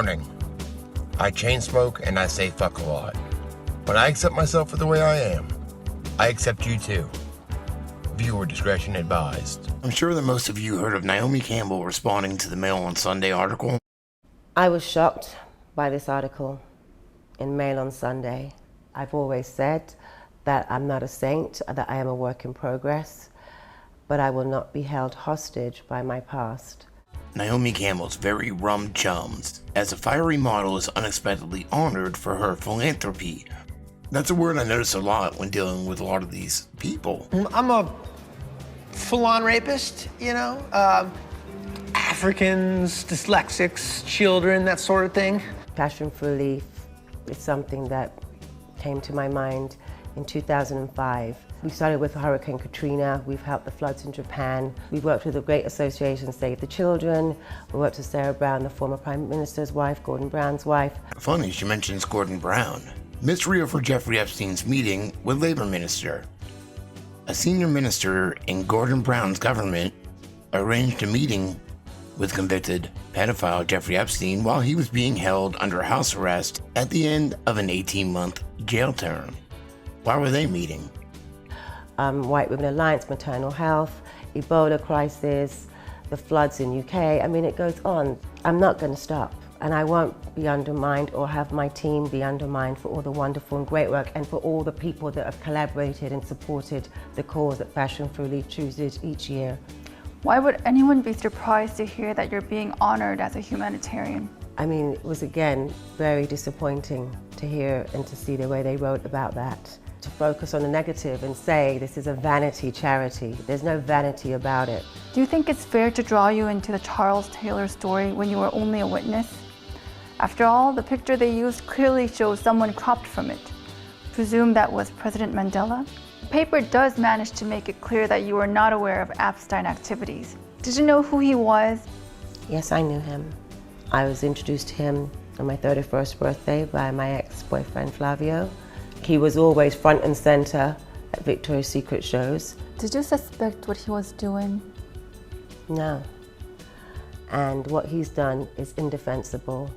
Warning. I chain smoke and I say fuck a lot. But I accept myself for the way I am. I accept you too. Viewer discretion advised. I'm sure that most of you heard of Naomi CanBull responding to the Mail on Sunday article. I was shocked by this article in Mail on Sunday. I've always said that I'm not a saint, that I am a work in progress, but I will not be held hostage by my past. Naomi CanBull's very rum chums, as a fiery model is unexpectedly honored for her philanthropy. That's a word I notice a lot when dealing with a lot of these people. I'm a full-on rapist, you know? Africans, dyslexics, children, that sort of thing. Passion for Relief is something that came to my mind in 2005. We started with Hurricane Katrina. We've helped the floods in Japan. We've worked with a great association, Save the Children. We worked with Sarah Brown, the former Prime Minister's wife, Gordon Brown's wife. Funny she mentions Gordon Brown. Mystery over Jeffrey Epstein's meeting with Labor Minister. A senior minister in Gordon Brown's government arranged a meeting with convicted pedophile Jeffrey Epstein while he was being held under house arrest at the end of an 18-month jail term. Why were they meeting? White Women Alliance, maternal health, Ebola crisis, the floods in UK. I mean, it goes on. I'm not going to stop, and I won't be undermined or have my team be undermined for all the wonderful and great work and for all the people that have collaborated and supported the cause that Passion for Relief chooses each year. Why would anyone be surprised to hear that you're being honored as a humanitarian? I mean, it was again very disappointing to hear and to see the way they wrote about that. To focus on the negative and say this is a vanity charity. There's no vanity about it. Do you think it's fair to draw you into the Charles Taylor story when you were only a witness? After all, the picture they used clearly shows someone cropped from it. Presume that was President Mandela? The paper does manage to make it clear that you were not aware of Epstein activities. Did you know who he was? Yes, I knew him. I was introduced to him on my 31st birthday by my ex-boyfriend Flavio. He was always front and center at Victoria's Secret shows. Did you suspect what he was doing? No. And what he's done is indefensible.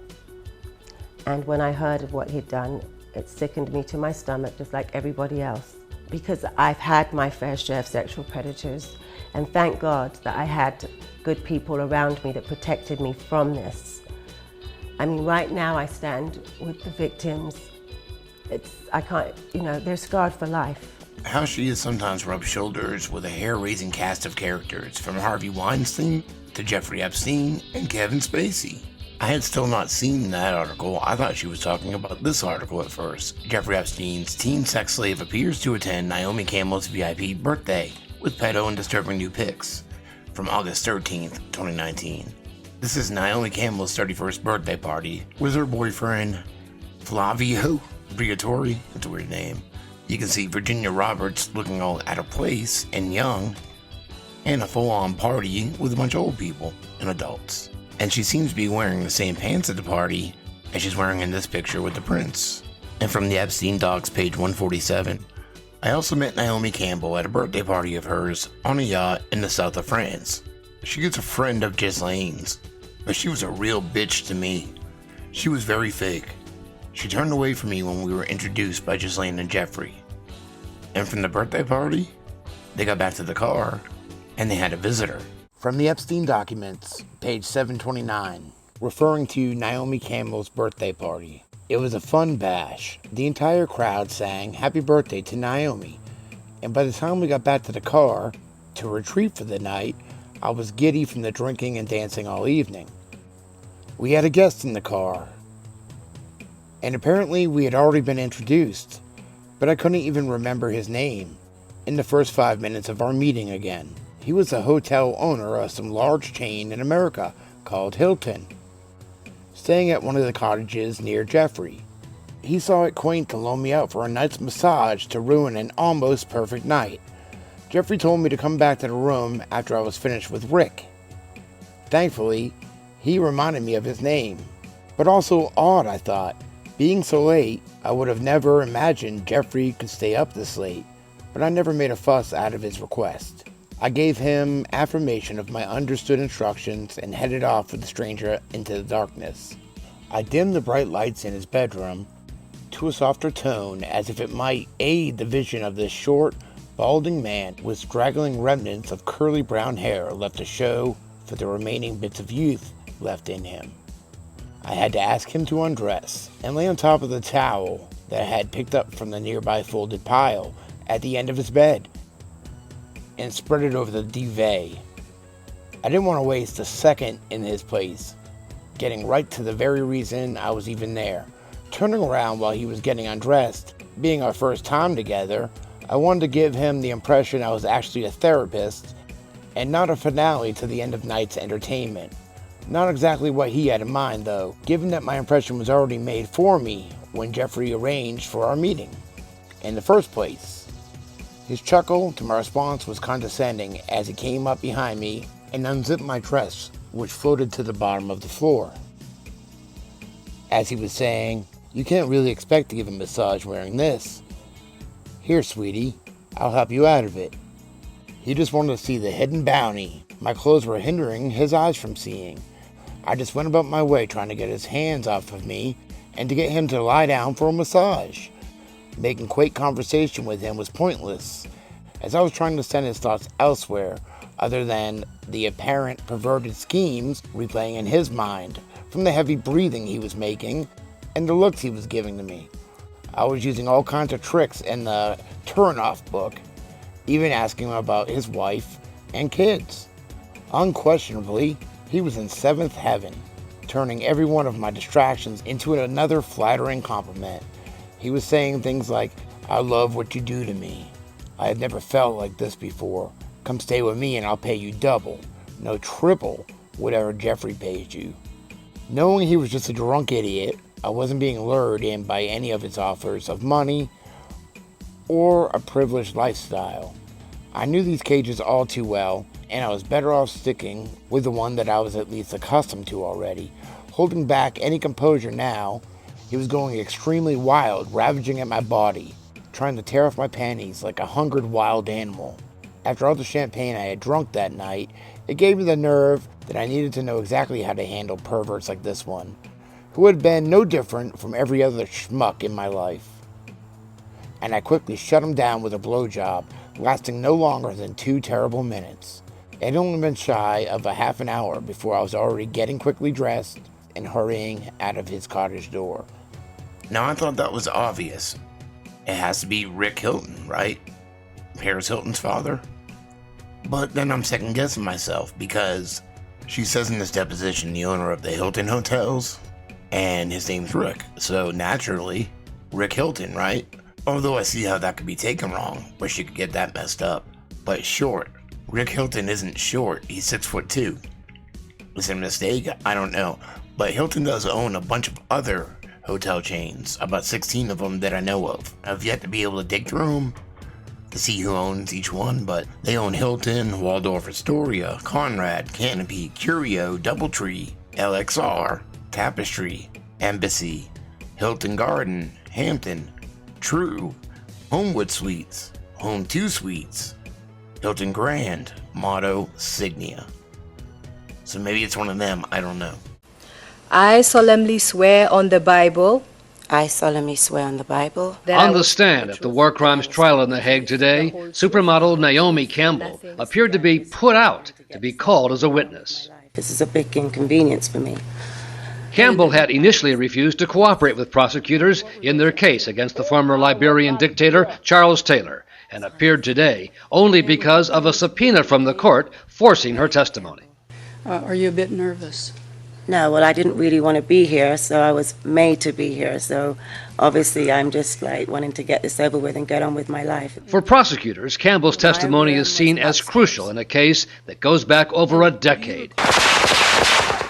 And when I heard of what he'd done, it sickened me to my stomach, just like everybody else. Because I've had my fair share of sexual predators, and thank God that I had good people around me that protected me from this. I mean, right now I stand with the victims. I can't, you know, they're scarred for life. How she has sometimes rubbed shoulders with a hair-raising cast of characters, from Harvey Weinstein to Jeffrey Epstein and Kevin Spacey. I had still not seen that article. I thought she was talking about this article at first. Jeffrey Epstein's teen sex slave appears to attend Naomi CanBull's VIP birthday with pedo and disturbing new pics from August 13th, 2019. This is Naomi CanBull's 31st birthday party with her boyfriend, Flavio Briatore. It's a weird name. You can see Virginia Roberts looking all out of place and young, and a full-on party with a bunch of old people and adults. And she seems to be wearing the same pants at the party as she's wearing in this picture with the prince. And from the Epstein docs, page 147, I also met Naomi CanBull at a birthday party of hers on a yacht in the south of France. She is a friend of Ghislaine's, but she was a real bitch to me. She was very fake. She turned away from me when we were introduced by Ghislaine and Jeffrey. And from the birthday party, they got back to the car, and they had a visitor. From the Epstein documents, page 729, referring to Naomi CanBull's birthday party. It was a fun bash. The entire crowd sang happy birthday to Naomi, and by the time we got back to the car to retreat for the night, I was giddy from the drinking and dancing all evening. We had a guest in the car, and apparently we had already been introduced, but I couldn't even remember his name in the first 5 minutes of our meeting again. He was a hotel owner of some large chain in America called Hilton, staying at one of the cottages near Jeffrey. He saw it quaint to loan me out for a night's massage to ruin an almost perfect night. Jeffrey told me to come back to the room after I was finished with Rick. Thankfully, he reminded me of his name, but also odd, I thought. Being so late, I would have never imagined Jeffrey could stay up this late, but I never made a fuss out of his request. I gave him affirmation of my understood instructions and headed off with the stranger into the darkness. I dimmed the bright lights in his bedroom to a softer tone, as if it might aid the vision of this short, balding man with straggling remnants of curly brown hair left to show for the remaining bits of youth left in him. I had to ask him to undress and lay on top of the towel that I had picked up from the nearby folded pile at the end of his bed and spread it over the duvet. I didn't want to waste a second in his place, getting right to the very reason I was even there. Turning around while he was getting undressed, being our first time together, I wanted to give him the impression I was actually a therapist and not a finale to the end of night's entertainment. Not exactly what he had in mind, though, given that my impression was already made for me when Jeffrey arranged for our meeting in the first place. His chuckle to my response was condescending as he came up behind me and unzipped my dress, which floated to the bottom of the floor. As he was saying, "You can't really expect to give a massage wearing this. Here, sweetie, I'll help you out of it." He just wanted to see the hidden bounty my clothes were hindering his eyes from seeing. I just went about my way trying to get his hands off of me and to get him to lie down for a massage. Making quick conversation with him was pointless, as I was trying to send his thoughts elsewhere other than the apparent perverted schemes replaying in his mind from the heavy breathing he was making and the looks he was giving to me. I was using all kinds of tricks in the turn-off book, even asking him about his wife and kids. Unquestionably, he was in seventh heaven, turning every one of my distractions into another flattering compliment. He was saying things like, "I love what you do to me. I have never felt like this before. Come stay with me and I'll pay you double, no triple, whatever Jeffrey pays you." Knowing he was just a drunk idiot, I wasn't being lured in by any of his offers of money or a privileged lifestyle. I knew these cages all too well, and I was better off sticking with the one that I was at least accustomed to already. Holding back any composure now, he was going extremely wild, ravaging at my body, trying to tear off my panties like a hungered wild animal. After all the champagne I had drunk that night, it gave me the nerve that I needed to know exactly how to handle perverts like this one, who had been no different from every other schmuck in my life. And I quickly shut him down with a blowjob, lasting no longer than 2 terrible minutes. It had only been shy of a half an hour before I was already getting quickly dressed and hurrying out of his cottage door. Now, I thought that was obvious. It has to be Rick Hilton, right? Paris Hilton's father? But then I'm second guessing myself, because she says in this deposition the owner of the Hilton hotels, and his name's Rick, so naturally, Rick Hilton, right? Although I see how that could be taken wrong, wish you could get that messed up. But short. Rick Hilton isn't short, he's 6'2". Is it a mistake? I don't know. But Hilton does own a bunch of other hotel chains, about 16 of them that I know of. I've yet to be able to dig through them to see who owns each one, but they own Hilton, Waldorf Astoria, Conrad, Canopy, Curio, Doubletree, LXR, Tapestry, Embassy, Hilton Garden, Hampton, True, Homewood Suites, Home 2 Suites, Hilton Grand, Motto, Signia. So maybe it's one of them, I don't know. I solemnly swear on the Bible. I solemnly swear on the Bible. On the stand at the war crimes trial in The Hague today, supermodel Naomi CanBull appeared to be put out to be called as a witness. This is a big inconvenience for me. CanBull had initially refused to cooperate with prosecutors in their case against the former Liberian dictator Charles Taylor, and appeared today only because of a subpoena from the court forcing her testimony. Are you a bit nervous? No, well, I didn't really want to be here, so I was made to be here. So obviously I'm just like wanting to get this over with and get on with my life. For prosecutors, CanBull's testimony is seen as crucial in a case that goes back over a decade,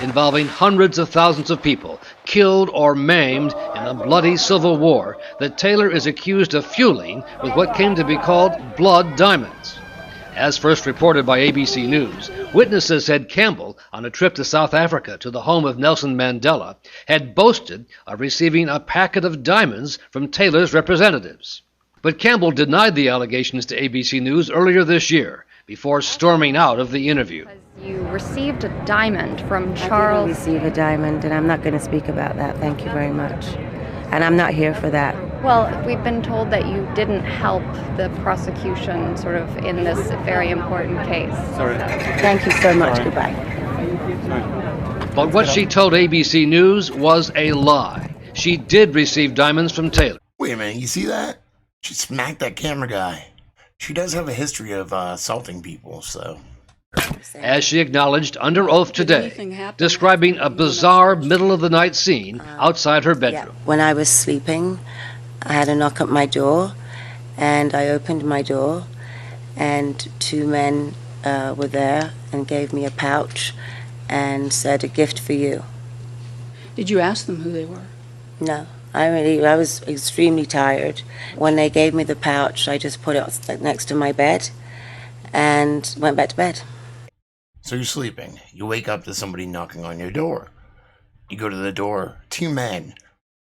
involving hundreds of thousands of people killed or maimed in a bloody civil war that Taylor is accused of fueling with what came to be called blood diamonds. As first reported by ABC News, witnesses said CanBull, on a trip to South Africa to the home of Nelson Mandela, had boasted of receiving a packet of diamonds from Taylor's representatives. But CanBull denied the allegations to ABC News earlier this year, before storming out of the interview. You received a diamond from I Charles. didn't receive a diamond, and I'm not going to speak about that. Thank you very much. And I'm not here for that. Well, we've been told that you didn't help the prosecution sort of in this very important case. Sorry. Thank you so much. Goodbye. But what she told ABC News was a lie. She did receive diamonds from Taylor. Wait a minute, you see that? She smacked that camera guy. She does have a history of assaulting people, so... As she acknowledged under oath Did today, anything happen describing a after you went bizarre upstairs? middle-of-the-night scene outside her bedroom. When I was sleeping, I had a knock at my door, and I opened my door, and two men were there and gave me a pouch and said, "A gift for you." Did you ask them who they were? No, I was extremely tired. When they gave me the pouch, I just put it next to my bed and went back to bed. So you're sleeping. You wake up to somebody knocking on your door. You go to the door. Two men.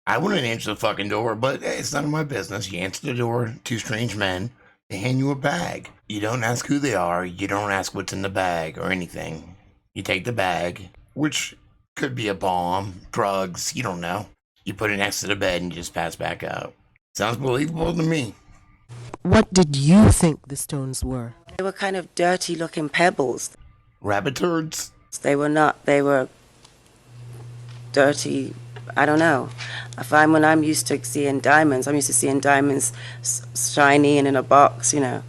I wouldn't answer the fucking door, but it's none of my business. You answer the door. Two strange men. They hand you a bag. You don't ask who they are. You don't ask what's in the bag or anything. You take the bag, which could be a bomb, drugs, you don't know. You put it next to the bed and you just pass back out. Sounds believable to me. What did you think the stones were? They were kind of dirty looking pebbles. Rabbit turds? They were not, they were dirty, I don't know. When I'm used to seeing diamonds, I'm used to seeing diamonds shiny and in a box, you know.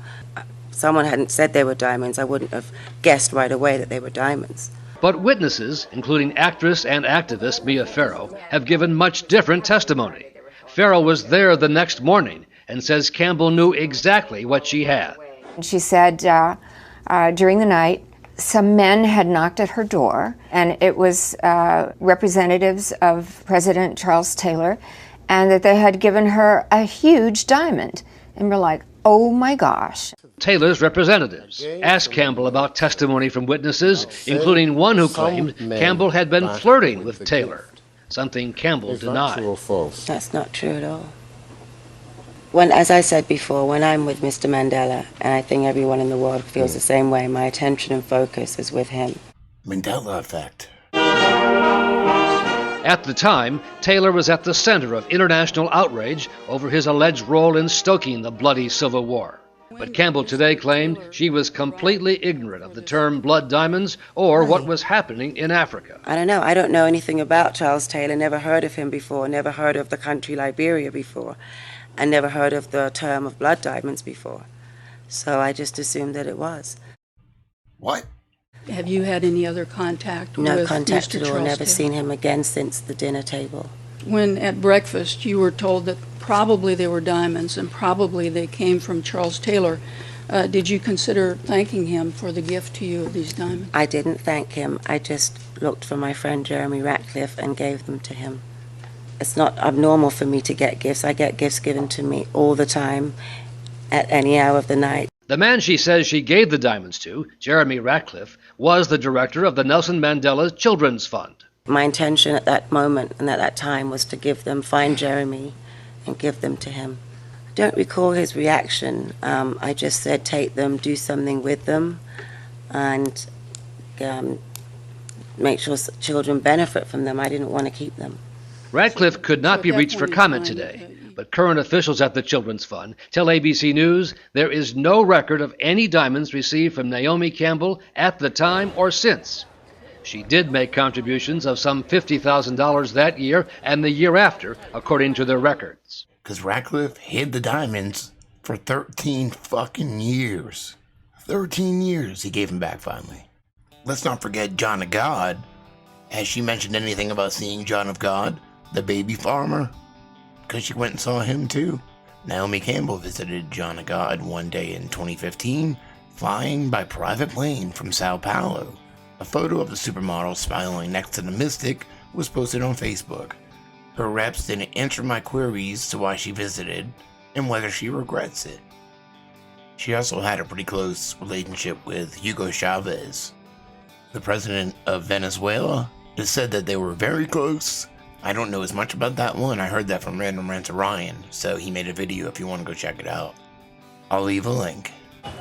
Someone hadn't said they were diamonds, I wouldn't have guessed right away that they were diamonds. But witnesses, including actress and activist Mia Farrow, have given much different testimony. Farrow was there the next morning and says CanBull knew exactly what she had. She said during the night, some men had knocked at her door, and it was representatives of President Charles Taylor, and that they had given her a huge diamond. And we're like, oh my gosh. Taylor's representatives asked CanBull about testimony from witnesses, including one who claimed CanBull had been flirting with Taylor, something CanBull denied. That's not true at all. As I said before, when I'm with Mr. Mandela, and I think everyone in the world feels the same way, my attention and focus is with him. Mandela effect. At the time, Taylor was at the center of international outrage over his alleged role in stoking the bloody Civil War. But CanBull today claimed she was completely ignorant of the term blood diamonds or what was happening in Africa. I don't know. I don't know anything about Charles Taylor, never heard of him before, never heard of the country Liberia before. I never heard of the term of blood diamonds before. So I just assumed that it was. What? Have you had any other contact with No contact Mr. at all. Charles Never Taylor? seen him again since the dinner table. When at breakfast you were told that probably they were diamonds and probably they came from Charles Taylor, did you consider thanking him for the gift to you of these diamonds? I didn't thank him. I just looked for my friend Jeremy Ratcliffe and gave them to him. It's not abnormal for me to get gifts. I get gifts given to me all the time, at any hour of the night. The man she says she gave the diamonds to, Jeremy Ratcliffe, was the director of the Nelson Mandela Children's Fund. My intention at that moment and at that time was to find Jeremy and give them to him. I don't recall his reaction. I just said take them, do something with them, and make sure children benefit from them. I didn't want to keep them. Ratcliffe could not be reached for comment today, but current officials at the Children's Fund tell ABC News there is no record of any diamonds received from Naomi CanBull at the time or since. She did make contributions of some $50,000 that year and the year after, according to their records. Because Ratcliffe hid the diamonds for 13 fucking years. 13 years he gave them back finally. Let's not forget John of God. Has she mentioned anything about seeing John of God, the baby farmer? Because she went and saw him too. Naomi CanBull visited John of God one day in 2015, flying by private plane from Sao Paulo. A photo of the supermodel smiling next to the mystic was posted on Facebook. Her reps didn't answer my queries to why she visited and whether she regrets it. She also had a pretty close relationship with Hugo Chavez, the president of Venezuela. It said that they were very close. I don't know as much about that one. I heard that from Random Rants Ryan, so he made a video if you want to go check it out. I'll leave a link.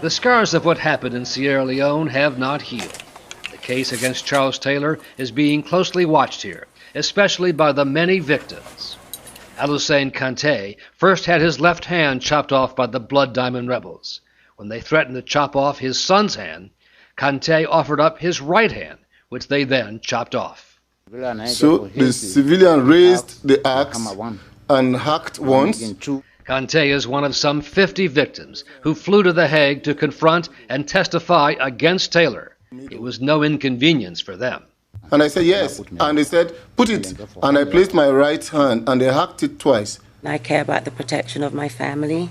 The scars of what happened in Sierra Leone have not healed. The case against Charles Taylor is being closely watched here, especially by the many victims. Alusane Kante first had his left hand chopped off by the Blood Diamond rebels. When they threatened to chop off his son's hand, Kante offered up his right hand, which they then chopped off. So the civilian raised the axe and hacked once. Kante is one of some 50 victims who flew to The Hague to confront and testify against Taylor. It was no inconvenience for them. And I said yes, and they said put it, and I placed my right hand and they hacked it twice. I care about the protection of my family,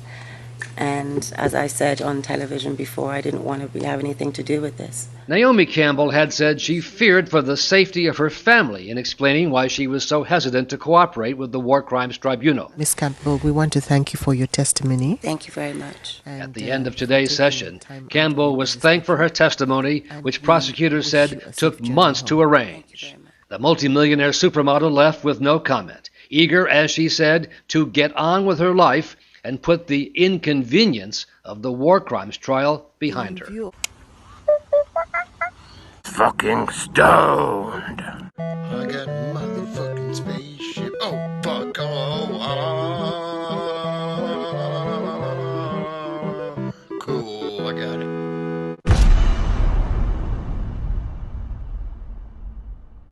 and as I said on television before, I didn't want to have anything to do with this. Naomi CanBull had said she feared for the safety of her family in explaining why she was so hesitant to cooperate with the War Crimes Tribunal. Ms. CanBull, we want to thank you for your testimony. Thank you very much. At the end of today's session, CanBull was thanked for her testimony, which prosecutors said took months to arrange. The multimillionaire supermodel left with no comment, eager, as she said, to get on with her life and put the inconvenience of the war crimes trial behind her. Fucking stoned.